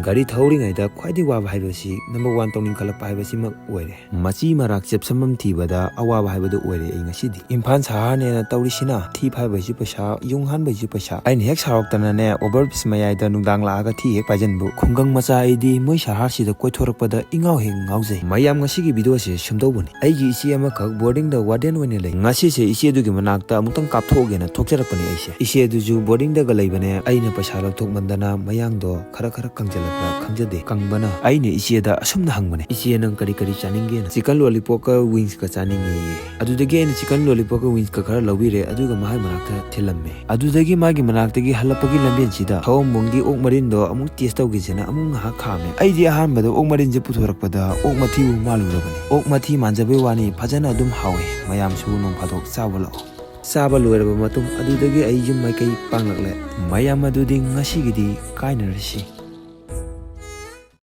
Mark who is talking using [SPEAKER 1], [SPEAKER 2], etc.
[SPEAKER 1] Gari thauringayda khwaidi waba haibasi number 1 tawning khalakpa haibasi mak oire. Machi marak chepsamam thibada awaba haibadu oire ai ngasidi. Imphal sahar ne tawrisina thi phaibasi paisa yung hanbasi paisa. Ain hek saroktana ne overbridge mayayda nungdang laaga thi hek pajanbu. Khungang macha aidi moi sahar sida koithorakpada ingau hek ngaujai. Mayam ngasigi video se shamdobuni. Aigi isi ama khak boarding da warden wene lei. Ngasi se isi du gi manakta amutang kapthogena thokjarapani aise. Isi du ju boarding da ga leibane aina paisa lawthok mandana mayang do khara kangjalapra kangjade kangbana aine isi da asumna hangbane. Isi nang kari chaninge na chicken lollipop ka wings ka chaninge. Adudagi ne chicken lollipop ka wings ka khara lawire aduga mahai manakta thilamme. Adudagi magi manaktagi halapagi lamben sida thawm mongi ok marin do amuk taste tawgi jena amuk ha khame. Aidi ahan bada ok marin je puthorakpada ok mathi malurabani. Ok mathi manjabe wani phajana adum hawe mayam su nong phadok sabalo. Saba loiraba matung adudagi ai yum mai kai panglakle mayam adudi ngasigidi kainarasi.